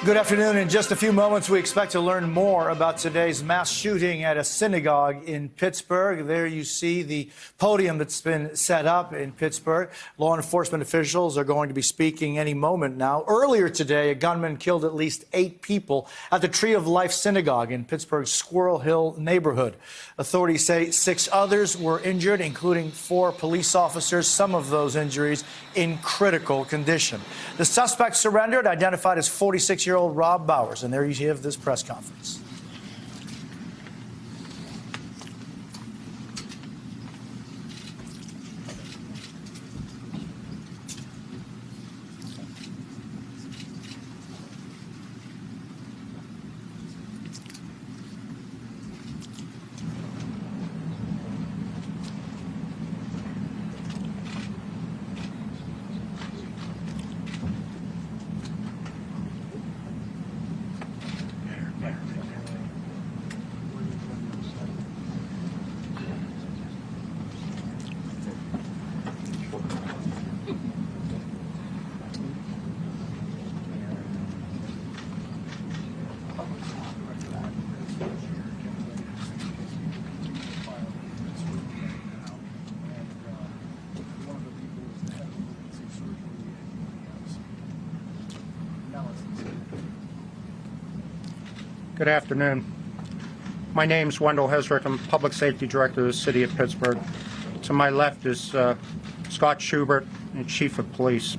Good afternoon. In just a few moments, we expect to learn more about today's mass shooting at a synagogue in Pittsburgh. There you see the podium that's been set up in Pittsburgh. Law enforcement officials are going to be speaking any moment now. Earlier today, a gunman killed at least 8 people at the Tree of Life Synagogue in Pittsburgh's Squirrel Hill neighborhood. Authorities say 6 others were injured, including 4 police officers, some of those injuries in critical condition. The suspect surrendered, identified as 46-year-old Rob Bowers, and there you have this press conference. Good afternoon. My name is Wendell Hissrich. I'm Public Safety Director of the City of Pittsburgh. To my left is Scott Schubert, Chief of Police.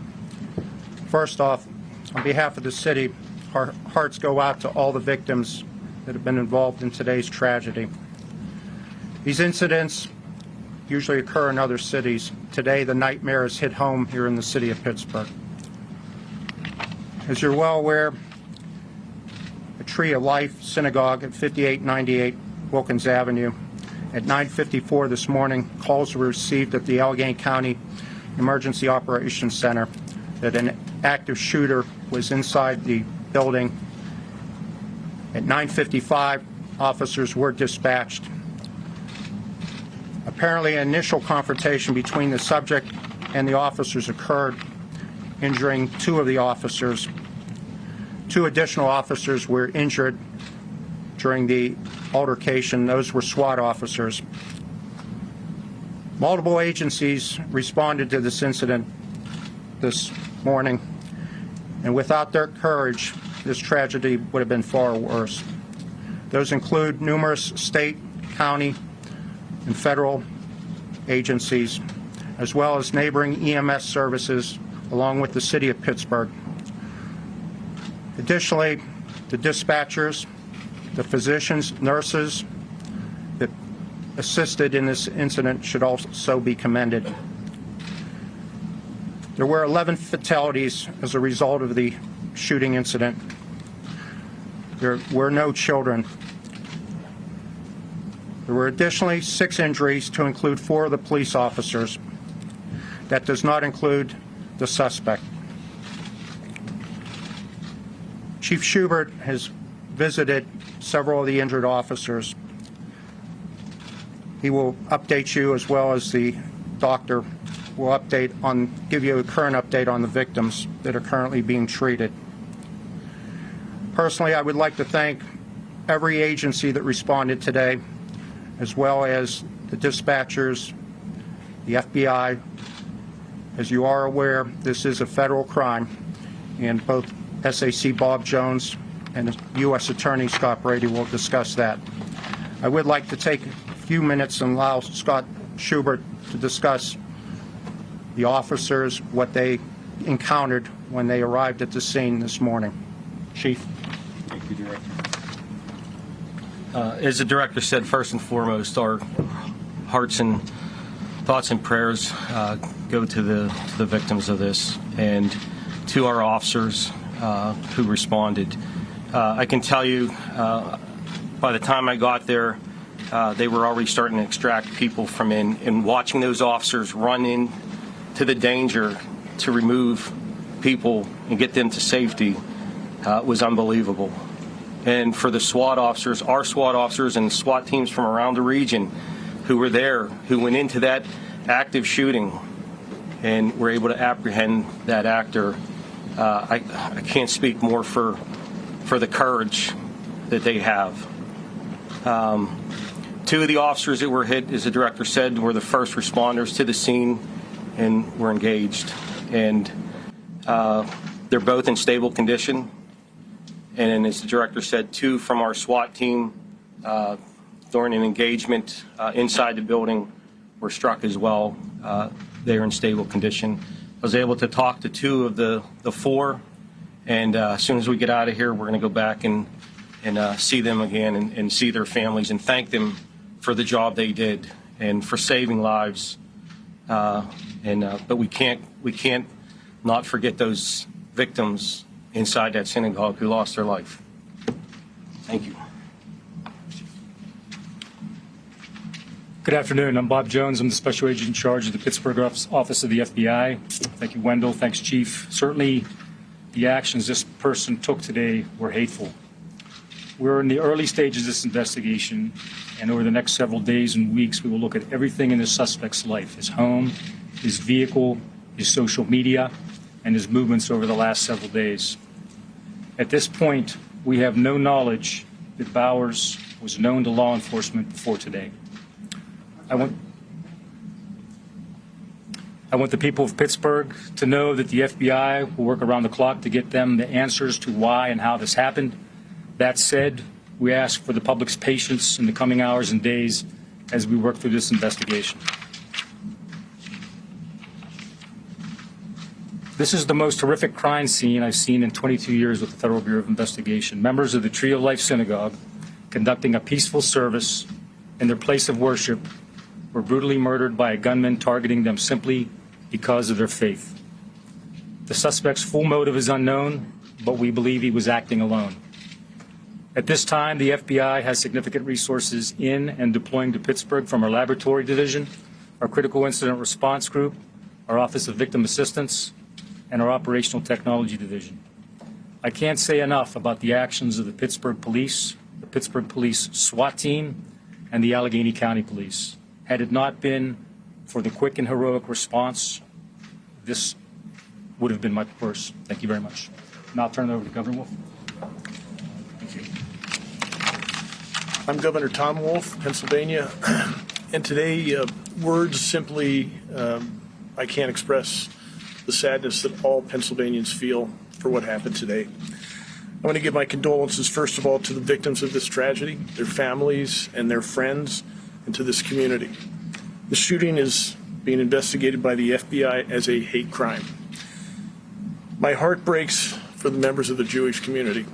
First off, on behalf of the city, our hearts go out to all the victims that have been involved in today's tragedy. These incidents usually occur in other cities. Today, the nightmare has hit home here in the city of Pittsburgh. As you're well aware, the Tree of Life Synagogue at 5898 Wilkins Avenue. At 9:54 this morning, calls were received at the Allegheny County Emergency Operations Center that an active shooter was inside the building. At 9:55, officers were dispatched. Apparently, an initial confrontation between the subject and the officers occurred, injuring 2 of the officers. 2 additional officers were injured during the altercation. Those were SWAT officers. Multiple agencies responded to this incident this morning, and without their courage, this tragedy would have been far worse. Those include numerous state, county, and federal agencies, as well as neighboring EMS services, along with the City of Pittsburgh. Additionally, the dispatchers, the physicians, nurses that assisted in this incident should also be commended. There were 11 fatalities as a result of the shooting incident. There were no children. There were additionally 6 injuries, to include 4 of the police officers. That does not include the suspect. Chief Schubert has visited several of the injured officers. He will update you, as well as the doctor will give you a current update on the victims that are currently being treated. Personally, I would like to thank every agency that responded today, as well as the dispatchers, the FBI. As you are aware, this is a federal crime, and both SAC Bob Jones and U.S. Attorney Scott Brady will discuss that. I would like to take a few minutes and allow Scott Schubert to discuss the officers, what they encountered when they arrived at the scene this morning. Chief. Thank you, Director. As the Director said, first and foremost, our hearts and thoughts and prayers go to the victims of this, and to our officers who responded. I can tell you, by the time I got there, they were already starting to extract people from in, and watching those officers run in to the danger to remove people and get them to safety was unbelievable. And for the SWAT officers, our SWAT officers and SWAT teams from around the region who were there, who went into that active shooting and were able to apprehend that actor, I can't speak more for for the courage that they have. Two of the officers that were hit, as the director said, were the first responders to the scene and were engaged. And they're both in stable condition. And as the director said, two from our SWAT team during an engagement inside the building were struck as well. They are in stable condition. I was able to talk to two of the four, and as soon as we get out of here, we're going to go back and see them again and see their families and thank them for the job they did and for saving lives. But we can't not forget those victims inside that synagogue who lost their life. Thank you. Good afternoon. I'm Bob Jones. I'm the Special Agent in charge of the Pittsburgh office of the FBI. Thank you, Wendell. Thanks, Chief. Certainly, the actions this person took today were hateful. We're in the early stages of this investigation, and over the next several days and weeks, we will look at everything in the suspect's life, his home, his vehicle, his social media, and his movements over the last several days. At this point, we have no knowledge that Bowers was known to law enforcement before today. I want the people of Pittsburgh to know that the FBI will work around the clock to get them the answers to why and how this happened. That said, we ask for the public's patience in the coming hours and days as we work through this investigation. This is the most horrific crime scene I've seen in 22 years with the Federal Bureau of Investigation. Members of the Tree of Life Synagogue, conducting a peaceful service in their place of worship, were brutally murdered by a gunman targeting them simply because of their faith. The suspect's full motive is unknown, but we believe he was acting alone. At this time, the FBI has significant resources in and deploying to Pittsburgh from our laboratory division, our critical incident response group, our Office of Victim Assistance, and our operational technology division. I can't say enough about the actions of the Pittsburgh Police SWAT team, and the Allegheny County Police. Had it not been for the quick and heroic response, this would have been much worse. Thank you very much. Now I'll turn it over to Governor Wolf. Thank you. I'm Governor Tom Wolf, Pennsylvania, and today words simply, I can't express the sadness that all Pennsylvanians feel for what happened today. I want to give my condolences, first of all, to the victims of this tragedy, their families and their friends, and to this community. The shooting is being investigated by the FBI as a hate crime. My heart breaks for the members of the Jewish community.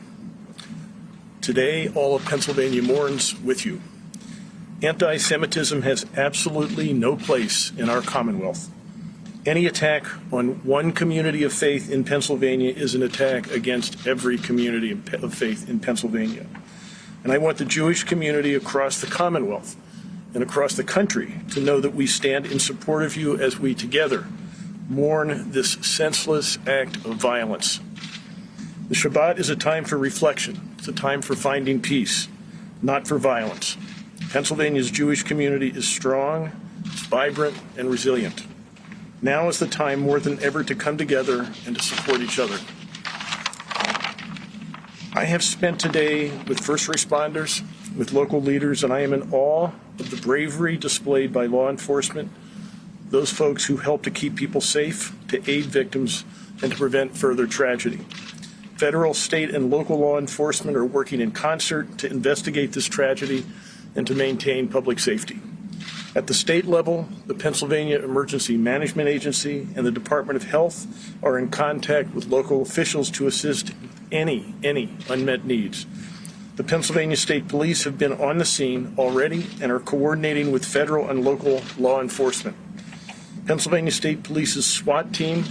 Today, all of Pennsylvania mourns with you. Anti-Semitism has absolutely no place in our Commonwealth. Any attack on one community of faith in Pennsylvania is an attack against every community of faith in Pennsylvania. And I want the Jewish community across the Commonwealth and across the country to know that we stand in support of you as we together mourn this senseless act of violence. The Shabbat is a time for reflection. It's a time for finding peace, not for violence. Pennsylvania's Jewish community is strong, it's vibrant, and resilient. Now is the time more than ever to come together and to support each other. I have spent today with first responders, with local leaders, and I am in awe of the bravery displayed by law enforcement, those folks who help to keep people safe, to aid victims, and to prevent further tragedy. Federal, state, and local law enforcement are working in concert to investigate this tragedy and to maintain public safety. At the state level, the Pennsylvania Emergency Management Agency and the Department of Health are in contact with local officials to assist any unmet needs. The Pennsylvania State Police have been on the scene already and are coordinating with federal and local law enforcement. Pennsylvania State Police's SWAT team,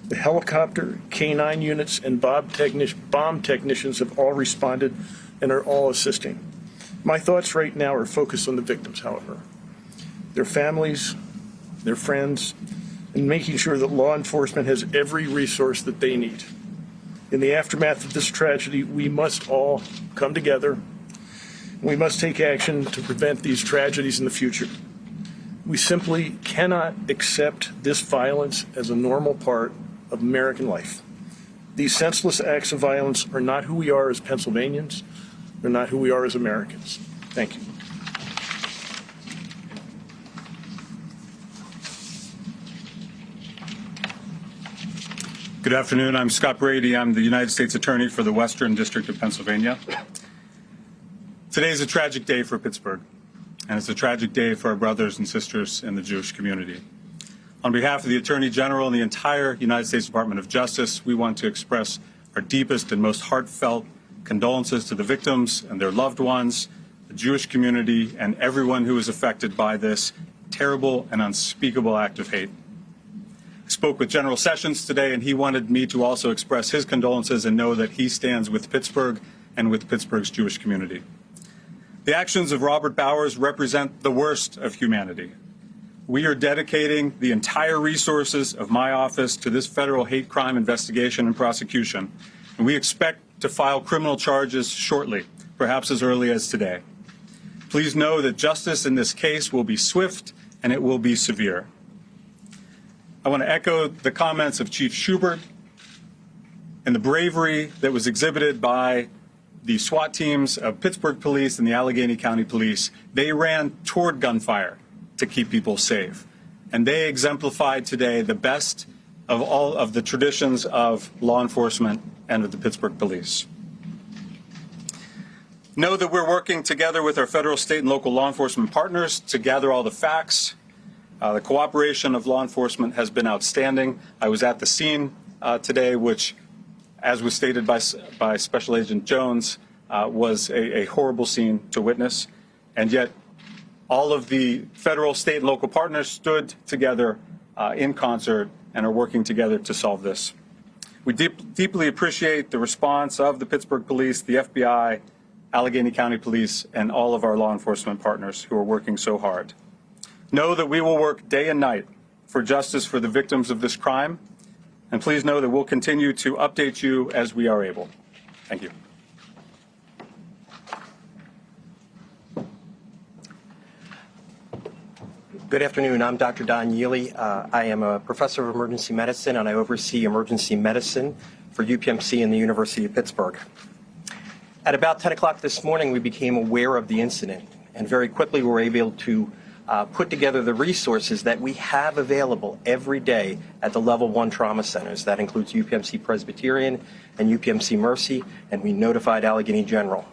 the helicopter, K-9 units, and bomb technicians have all responded and are all assisting. My thoughts right now are focused on the victims, however, their families, their friends, and making sure that law enforcement has every resource that they need. In the aftermath of this tragedy, we must all come together. We must take action to prevent these tragedies in the future. We simply cannot accept this violence as a normal part of American life. These senseless acts of violence are not who we are as Pennsylvanians. They're not who we are as Americans. Thank you. Good afternoon. I'm Scott Brady. I'm the United States Attorney for the Western District of Pennsylvania. Today is a tragic day for Pittsburgh, and it's a tragic day for our brothers and sisters in the Jewish community. On behalf of the Attorney General and the entire United States Department of Justice, we want to express our deepest and most heartfelt condolences to the victims and their loved ones, the Jewish community, and everyone who is affected by this terrible and unspeakable act of hate. I spoke with General Sessions today, and he wanted me to also express his condolences and know that he stands with Pittsburgh and with Pittsburgh's Jewish community. The actions of Robert Bowers represent the worst of humanity. We are dedicating the entire resources of my office to this federal hate crime investigation and prosecution, and we expect to file criminal charges shortly, perhaps as early as today. Please know that justice in this case will be swift and it will be severe. I want to echo the comments of Chief Schubert and the bravery that was exhibited by the SWAT teams of Pittsburgh Police and the Allegheny County Police. They ran toward gunfire to keep people safe. And they exemplified today the best of all of the traditions of law enforcement and of the Pittsburgh Police. Know that we're working together with our federal, state, and local law enforcement partners to gather all the facts. The cooperation of law enforcement has been outstanding. I was at the scene today, which, as was stated by Special Agent Jones, was a horrible scene to witness. And yet, all of the federal, state, and local partners stood together in concert and are working together to solve this. We deeply appreciate the response of the Pittsburgh Police, the FBI, Allegheny County Police, and all of our law enforcement partners who are working so hard. Know that we will work day and night for justice for the victims of this crime, and please know that we'll continue to update you as we are able. Thank you. Good afternoon. I'm Dr. Don Yealy. I am a professor of emergency medicine, and I oversee emergency medicine for UPMC and the University of Pittsburgh. At about 10 o'clock this morning, we became aware of the incident, and very quickly we were able to put together the resources that we have available every day at the Level 1 trauma centers. That includes UPMC Presbyterian and UPMC Mercy, and we notified Allegheny General.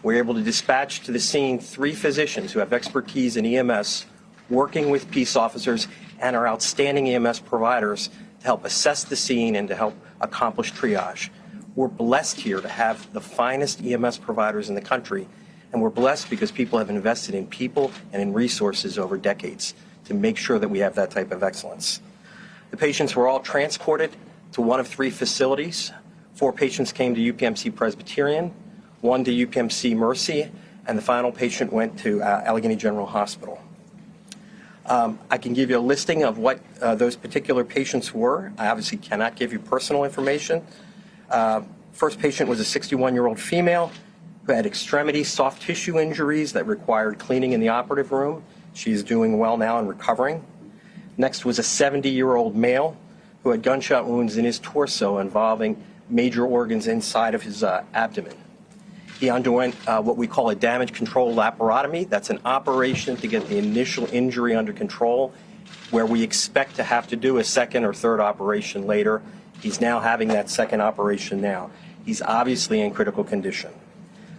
We're able to dispatch to the scene 3 physicians who have expertise in EMS, working with peace officers and our outstanding EMS providers to help assess the scene and to help accomplish triage. We're blessed here to have the finest EMS providers in the country, and we're blessed because people have invested in people and in resources over decades to make sure that we have that type of excellence. The patients were all transported to one of 3 facilities. 4 patients came to UPMC Presbyterian, 1 to UPMC Mercy, and the final patient went to Allegheny General Hospital. I can give you a listing of what those particular patients were. I obviously cannot give you personal information. First patient was a 61-year-old female who had extremity soft tissue injuries that required cleaning in the operative room. She is doing well now and recovering. Next was a 70-year-old male who had gunshot wounds in his torso involving major organs inside of his abdomen. He underwent what we call a damage control laparotomy. That's an operation to get the initial injury under control, where we expect to have to do a second or third operation later. He's now having that second operation now. He's obviously in critical condition.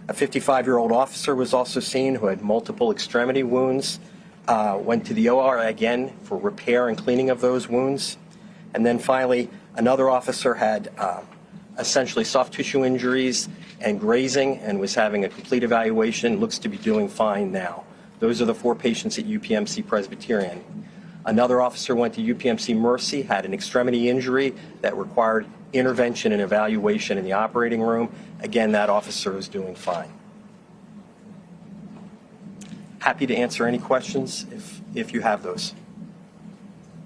A 55-year-old officer was also seen who had multiple extremity wounds, went to the OR again for repair and cleaning of those wounds. And then finally, another officer had essentially soft tissue injuries and grazing and was having a complete evaluation, looks to be doing fine now. Those are the 4 patients at UPMC Presbyterian. Another officer went to UPMC Mercy, had an extremity injury that required intervention and evaluation in the operating room. Again, that officer is doing fine. Happy to answer any questions if you have those.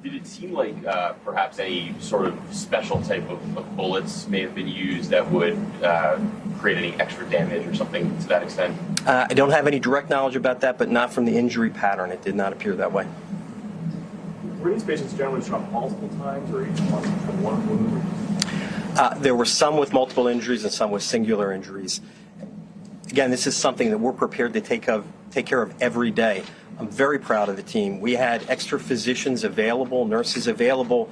Did it seem like perhaps any sort of special type of bullets may have been used that would create any extra damage or something to that extent? I don't have any direct knowledge about that, but not from the injury pattern. It did not appear that way. Were these patients generally shot multiple times or each one wound? There were some with multiple injuries and some with singular injuries. Again, this is something that we're prepared to take care of every day. I'm very proud of the team. We had extra physicians available, nurses available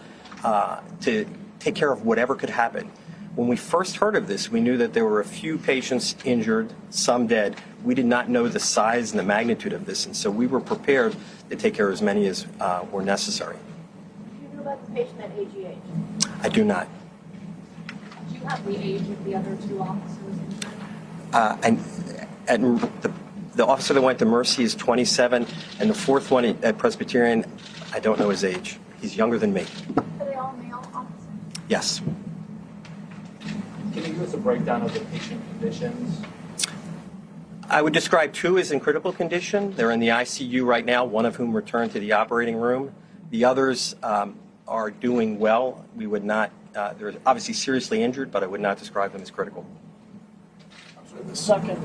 to take care of whatever could happen. When we first heard of this, we knew that there were a few patients injured, some dead. We did not know the size and the magnitude of this, and so we were prepared to take care of as many as were necessary. Do you know about the patient at AGH? I do not. Do you have the age of the other two officers? The officer that went to Mercy is 27, and the fourth one at Presbyterian, I don't know his age. He's younger than me. Are they all male officers? Yes. Can you give us a breakdown of the patient conditions? I would describe two as in critical condition. They're in the ICU right now, one of whom returned to the operating room. The others are doing well. We would not, they're obviously seriously injured, but I would not describe them as critical. The second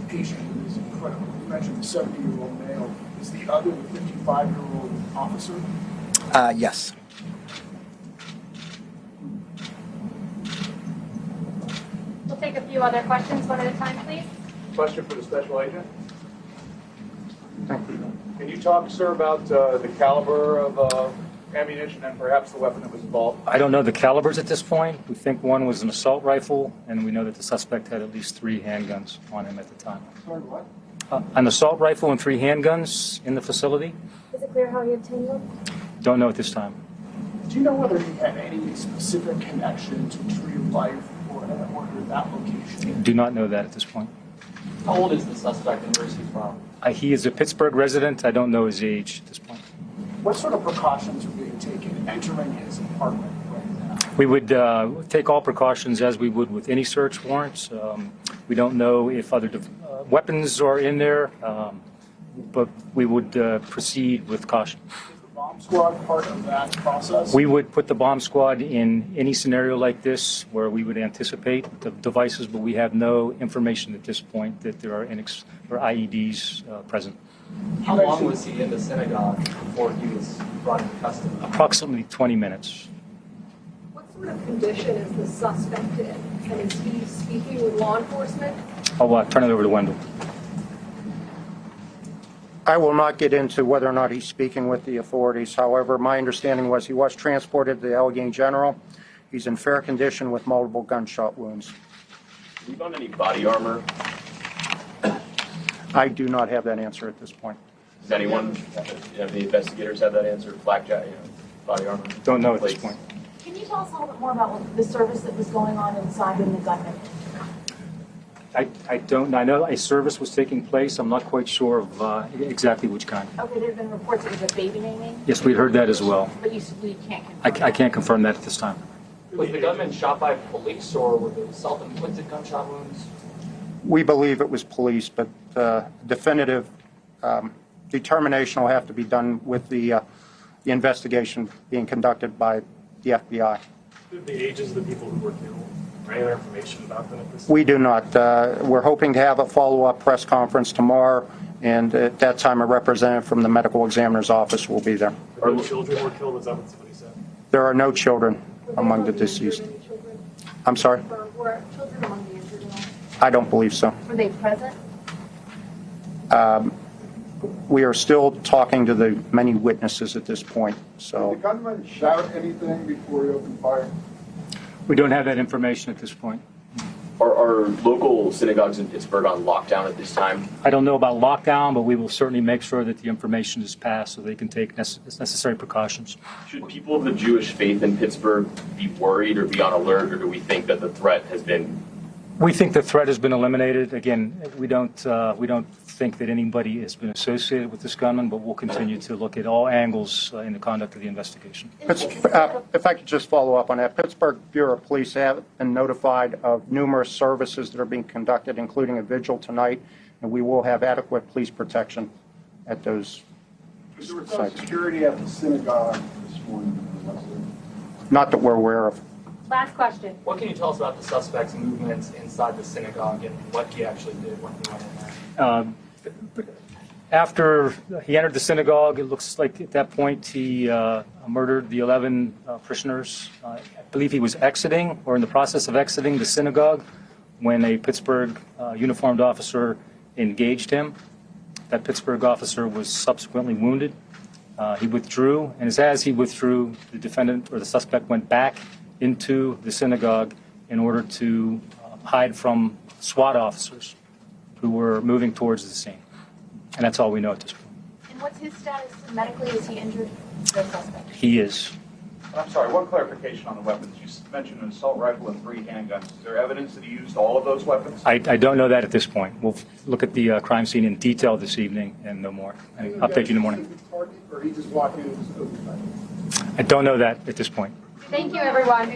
patient is incredible. You mentioned the 70-year-old male. Is the other the 55-year-old officer? Yes. We'll take a few other questions one at a time, please. Question for the special agent. Can you talk, sir, about the caliber of ammunition and perhaps the weapon that was involved? I don't know the calibers at this point. We think one was an assault rifle, and we know that the suspect had at least 3 handguns on him at the time. Sorry, what? An assault rifle and 3 handguns in the facility? Is it clear how he obtained them? Don't know at this time. Do you know whether he had any specific connection to Tree of Life or that location? Do not know that at this point. How old is the suspect in Mercy's trial? He is a Pittsburgh resident. I don't know his age at this point. What sort of precautions are being taken entering his apartment right now? We would take all precautions as we would with any search warrants. We don't know if other weapons are in there, but we would proceed with caution. Is the bomb squad part of that process? We would put the bomb squad in any scenario like this where we would anticipate the devices, but we have no information at this point that there are IEDs present. How long was he in the synagogue before he was brought into custody? Approximately 20 minutes. What sort of condition is the suspect in? And is he speaking with law enforcement? I'll turn it over to Wendell. I will not get into whether or not he's speaking with the authorities. However, my understanding was he was transported to the Allegheny General. He's in fair condition with multiple gunshot wounds. Have you found any body armor? I do not have that answer at this point. Does anyone, have the investigators have that answer? Flak jacket, body armor? Don't know at this point. Can you tell us a little bit more about the service that was going on inside in the gunman? I don't. I know a service was taking place. I'm not quite sure of exactly which kind. Okay, there have been reports it was a baby naming, Yes, we heard that as well. but you can't confirm. I can't confirm that at this time. Was the gunman shot by police or were there self-inflicted gunshot wounds? We believe it was police, but definitive determination will have to be done with the investigation being conducted by the FBI. The ages of the people who were killed, or any other information about them at this We do not. We're hoping to have a follow-up press conference tomorrow, and at that time a representative from the medical examiner's office will be there. No children were killed, is that what somebody said? There are no children among the deceased. I'm sorry? Were children among the injured at all? I don't believe so. Were they present? We are still talking to the many witnesses at this point, so. Did the gunman shout anything before he opened fire? We don't have that information at this point. Are local synagogues in Pittsburgh on lockdown at this time? I don't know about lockdown, but we will certainly make sure that the information is passed so they can take necessary precautions. Should people of the Jewish faith in Pittsburgh be worried or be on alert, or do we think that the threat has been? We think the threat has been eliminated. Again, we don't think that anybody has been associated with this gunman, but we'll continue to look at all angles in the conduct of the investigation. If I could just follow up on that, Pittsburgh Bureau of Police have been notified of numerous services that are being conducted, including a vigil tonight, and we will have adequate police protection at those There was no sites. security at the synagogue this morning. Not that we're aware of. Last question. What can you tell us about the suspect's movements inside the synagogue and what he actually did when he went in there? After he entered the synagogue, it looks like at that point he murdered the 11 parishioners. I believe he was exiting or in the process of exiting the synagogue when a Pittsburgh uniformed officer engaged him. That Pittsburgh officer was subsequently wounded. He withdrew, and as he withdrew, the defendant or the suspect went back into the synagogue in order to hide from SWAT officers who were moving towards the scene. And that's all we know at this point. And what's his status medically? Is he injured? The suspect. He is. I'm sorry, one clarification on the weapons. You mentioned an assault rifle and 3 handguns. Is there evidence that he used all of those weapons? I don't know that at this point. We'll look at the crime scene in detail this evening and no more. And update you in the morning. Or he just walked in and was open. I don't know that at this point. Thank you, everyone.